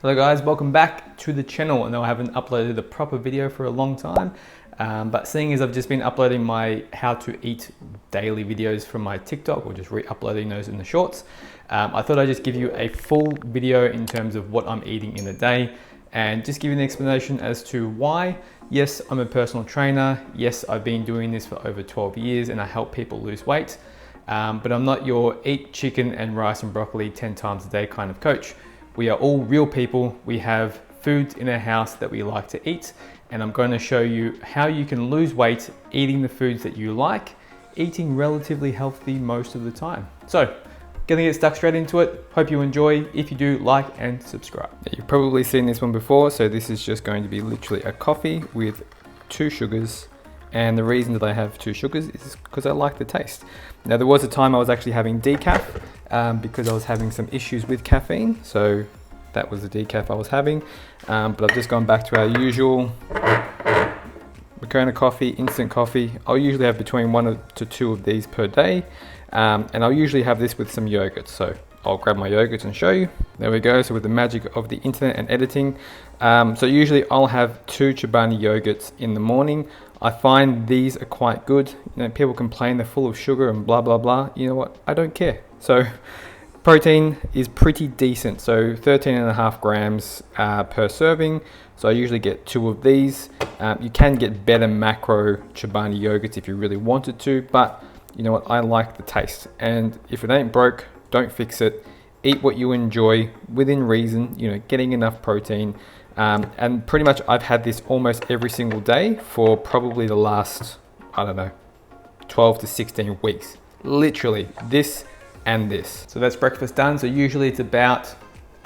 Hello guys, welcome back to the channel. I know I haven't uploaded a proper video for a long time, but seeing as I've just been uploading my how to eat daily videos from my TikTok, or just re-uploading those in the shorts, I thought I'd just give you a full video in terms of what I'm eating in a day and just give you an explanation as to why. Yes, I'm a personal trainer. Yes, I've been doing this for over 12 years and I help people lose weight, but I'm not your eat chicken and rice and broccoli 10 times a day kind of coach. We are all real people. We have foods in our house that we like to eat, and I'm going to show you how you can lose weight eating the foods that you like, eating relatively healthy most of the time. So, gonna get stuck straight into it. Hope you enjoy. If you do, like and subscribe. You've probably seen this one before, so this is just going to be literally a coffee with 2 sugars. And the reason that I have 2 sugars is because I like the taste. Now, there was a time I was actually having decaf because I was having some issues with caffeine. So that was the decaf I was having. But I've just gone back to our usual Moccona coffee, instant coffee. I'll usually have between 1 to 2 of these per day. And I'll usually have this with some yogurt. So I'll grab my yogurt and show you. There we go. So with the magic of the internet and editing. So usually I'll have 2 Chobani yogurts in the morning. I find these are quite good. You know, people complain they're full of sugar and blah, blah, blah. You know what? I don't care. So protein is pretty decent. So 13.5 grams per serving. So I usually get 2 of these. You can get better macro Chobani yogurts if you really wanted to, but you know what? I like the taste. And if it ain't broke, don't fix it. Eat what you enjoy within reason, you know, getting enough protein. And pretty much I've had this almost every single day for probably the last, I don't know, 12 to 16 weeks. Literally this and this. So that's breakfast done. So usually it's about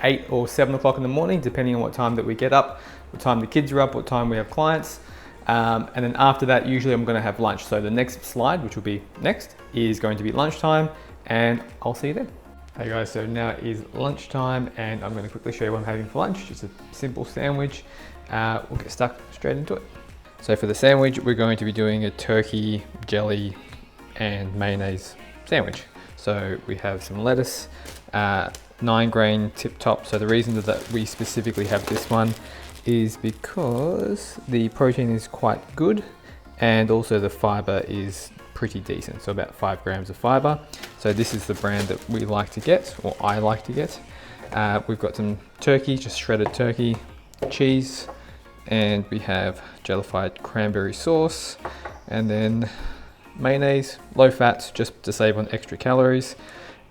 8 or 7 o'clock in the morning, depending on what time that we get up, what time the kids are up, what time we have clients. And then after that, usually I'm going to have lunch. So the next slide, which will be next, is going to be lunchtime, and I'll see you then. Hey guys, so now is lunchtime and I'm going to quickly show you what I'm having for lunch. Just a simple sandwich. We'll get stuck straight into it. So for the sandwich, we're going to be doing a turkey, jelly and mayonnaise sandwich. So we have some lettuce, 9-grain tip top. So the reason that we specifically have this one is because the protein is quite good and also the fiber is pretty decent, so about 5 grams of fiber. So this is the brand that we like to get, or I like to get. We've got some turkey, just shredded turkey, cheese, and we have jellified cranberry sauce, and then mayonnaise, low fat, just to save on extra calories.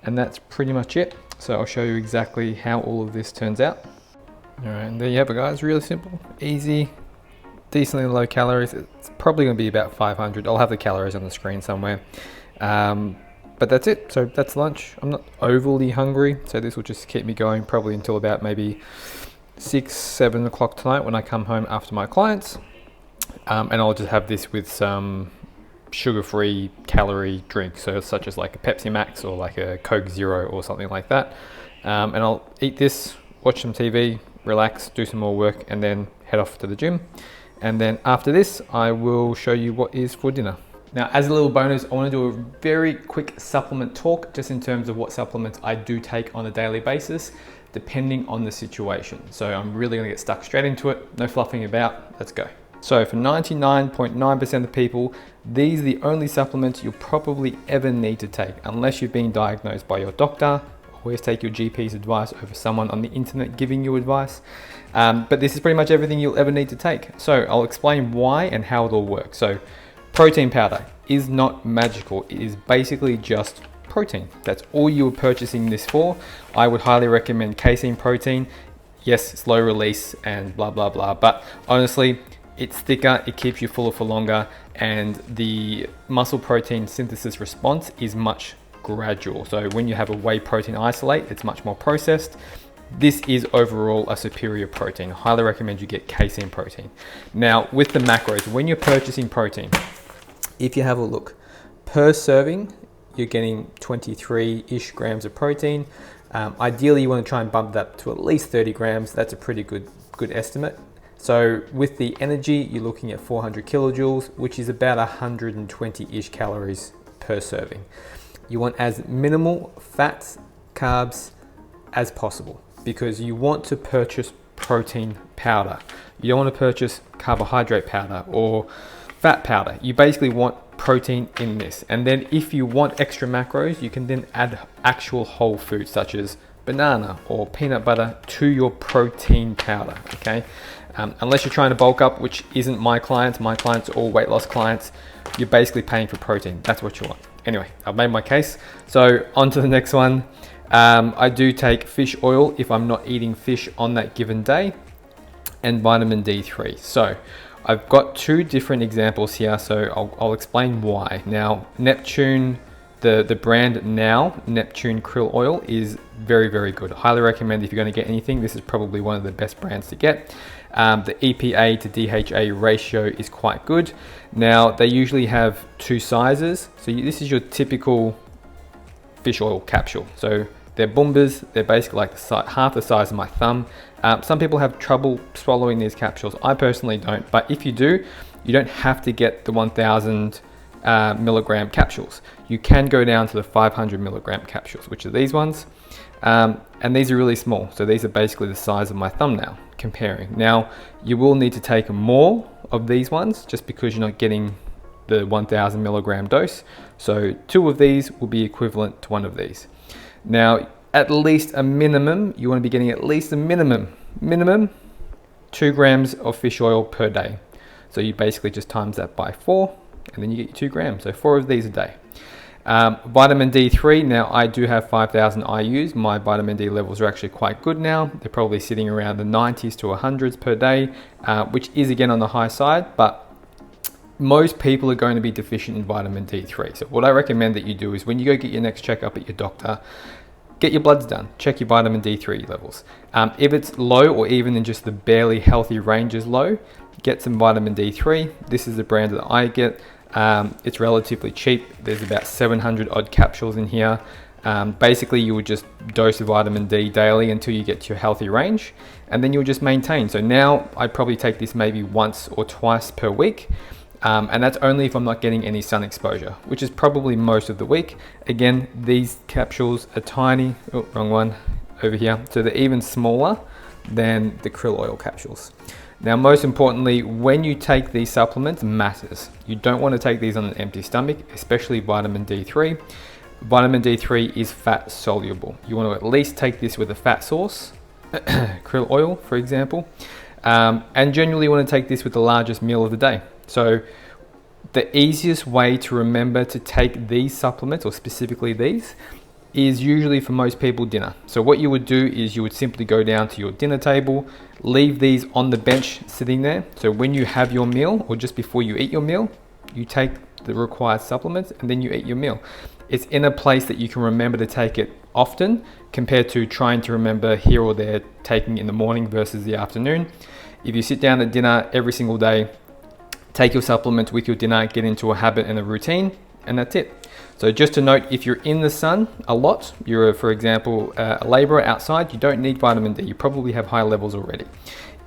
And that's pretty much it. So I'll show you exactly how all of this turns out. All right, and there you have it guys, really simple, easy, decently low calories. It's probably going to be about 500. I'll have the calories on the screen somewhere. But that's it. So that's lunch. I'm not overly hungry, so this will just keep me going probably until about maybe 6, 7 o'clock tonight when I come home after my clients. And I'll just have this with some sugar-free calorie drink, so such as like a Pepsi Max or like a Coke Zero or something like that. And I'll eat this, watch some TV, relax, do some more work, and then head off to the gym. And then after this, I will show you what is for dinner. Now, as a little bonus, I want to do a very quick supplement talk, just in terms of what supplements I do take on a daily basis, depending on the situation. So I'm really going to get stuck straight into it. No fluffing about. Let's go. So for 99.9% of people, these are the only supplements you'll probably ever need to take, unless you've been diagnosed by your doctor. Always take your GP's advice over someone on the internet giving you advice. But this is pretty much everything you'll ever need to take. So I'll explain why and how it all works. So protein powder is not magical. It is basically just protein. That's all you're purchasing this for. I would highly recommend casein protein. Yes, it's low release and blah, blah, blah. But honestly, it's thicker, it keeps you fuller for longer, and the muscle protein synthesis response is much gradual. So when you have a whey protein isolate, it's much more processed. This is overall a superior protein. I highly recommend you get casein protein. Now with the macros, when you're purchasing protein, if you have a look, per serving, you're getting 23-ish grams of protein. Ideally, you want to try and bump that to at least 30 grams. That's a pretty good estimate. So with the energy, you're looking at 400 kilojoules, which is about 120-ish calories per serving. You want as minimal fats, carbs as possible. because you want to purchase protein powder. You don't want to purchase carbohydrate powder or fat powder. You basically want protein in this. And then if you want extra macros, you can then add actual whole foods such as banana or peanut butter to your protein powder, okay? Unless you're trying to bulk up, which isn't my clients are all weight loss clients, you're basically paying for protein. That's what you want. Anyway, I've made my case. So on to the next one. I do take fish oil if I'm not eating fish on that given day, and vitamin D3. So I've got two different examples here, so I'll explain why. Now, Neptune, the brand now, Neptune Krill Oil, is very, very good. Highly recommend if you're going to get anything. This is probably one of the best brands to get. The EPA to DHA ratio is quite good. Now, they usually have two sizes. So this is your typical fish oil capsule. So they're Boombas. They're basically like half the size of my thumb. Some people have trouble swallowing these capsules. I personally don't, but if you do, you don't have to get the 1000 milligram capsules. You can go down to the 500 milligram capsules, which are these ones. And these are really small. So these are basically the size of my thumbnail comparing. Now, you will need to take more of these ones just because you're not getting the 1000 milligram dose. So 2 of these will be equivalent to 1 of these. Now, at least a minimum, you want to be getting at least a minimum 2 grams of fish oil per day. So you basically just times that by 4 and then you get your 2 grams. So 4 of these a day. Vitamin D3, now I do have 5000 IUs. My vitamin D levels are actually quite good now. They're probably sitting around the 90s to 100s per day, which is again on the high side, but most people are going to be deficient in vitamin D3. So what I recommend that you do is when you go get your next checkup at your doctor, get your bloods done, check your vitamin D3 levels. If it's low or even in just the barely healthy range is low, get some vitamin D3. This is the brand that I get. It's relatively cheap. There's about 700 odd capsules in here. Basically, you would just dose of vitamin D daily until you get to your healthy range, and then you'll just maintain. So now I probably take this maybe once or twice per week. And that's only if I'm not getting any sun exposure, which is probably most of the week. Again, these capsules are tiny. Oh, wrong one over here. So they're even smaller than the krill oil capsules. Now, most importantly, when you take these supplements, matters. You don't want to take these on an empty stomach, especially vitamin D3. Vitamin D3 is fat soluble. You want to at least take this with a fat source, krill oil, for example. And generally you want to take this with the largest meal of the day. So the easiest way to remember to take these supplements, or specifically these, is usually for most people dinner. So what you would do is you would simply go down to your dinner table, leave these on the bench sitting there. So when you have your meal, or just before you eat your meal, you take the required supplements and then you eat your meal. It's in a place that you can remember to take it often compared to trying to remember here or there taking in the morning versus the afternoon. If you sit down at dinner every single day, take your supplements with your dinner, get into a habit and a routine, and that's it. So just to note, if you're in the sun a lot, you're, for example, a laborer outside, you don't need vitamin D. You probably have high levels already.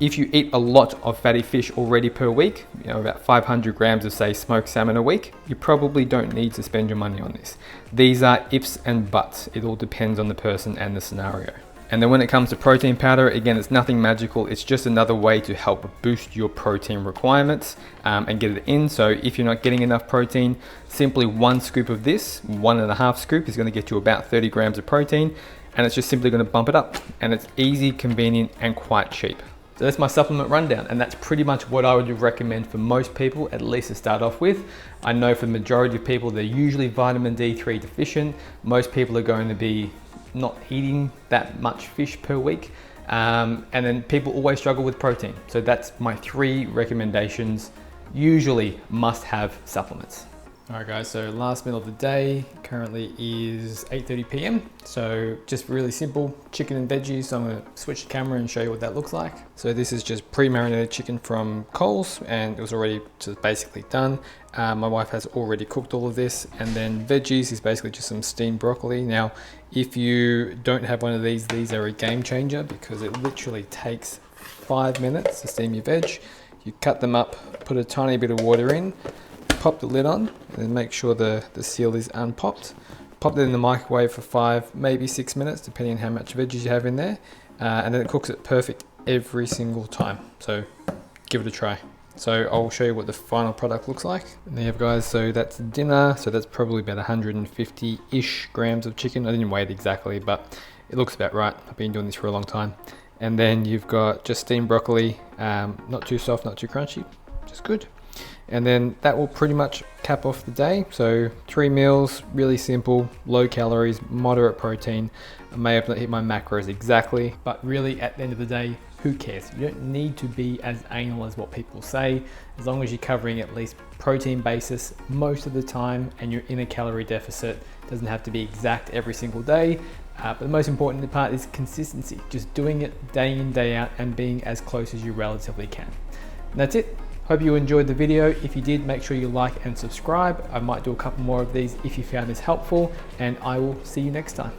If you eat a lot of fatty fish already per week, about 500 grams of, say, smoked salmon a week, you probably don't need to spend your money on this. These are ifs and buts. It all depends on the person and the scenario. And then when it comes to protein powder, again, it's nothing magical. It's just another way to help boost your protein requirements and get it in. So if you're not getting enough protein, simply 1 scoop of this, 1.5 scoop is going to get you about 30 grams of protein, and it's just simply going to bump it up. And it's easy, convenient, and quite cheap. So that's my supplement rundown, and that's pretty much what I would recommend for most people, at least to start off with. I know for the majority of people, they're usually vitamin D3 deficient. Most people are going to be not eating that much fish per week. And then people always struggle with protein. So that's my 3 recommendations, usually must have supplements. All right guys, so last meal of the day currently is 8:30 p.m. So just really simple chicken and veggies. So I'm gonna switch the camera and show you what that looks like. So this is just pre-marinated chicken from Coles, and it was already just basically done. My wife has already cooked all of this. And then veggies is basically just some steamed broccoli. Now, if you don't have one of these are a game changer because it literally takes 5 minutes to steam your veg. You cut them up, put a tiny bit of water in, pop the lid on, and then make sure the seal is unpopped. Pop it in the microwave for 5, maybe 6 minutes, depending on how much veggies you have in there. and then it cooks it perfect every single time. So give it a try. So I'll show you what the final product looks like. And there you have, guys, so that's dinner. So that's probably about 150-ish grams of chicken. I didn't weigh it exactly, but it looks about right. I've been doing this for a long time. And then you've got just steamed broccoli, not too soft, not too crunchy, just good. And then that will pretty much cap off the day. So 3 meals, really simple, low calories, moderate protein. I may have not hit my macros exactly, but really at the end of the day, who cares? You don't need to be as anal as what people say, as long as you're covering at least protein basis most of the time and you're in a calorie deficit. It doesn't have to be exact every single day, but the most important part is consistency. Just doing it day in, day out and being as close as you relatively can. And that's it. Hope you enjoyed the video. If you did, make sure you like and subscribe. I might do a couple more of these if you found this helpful, and I will see you next time.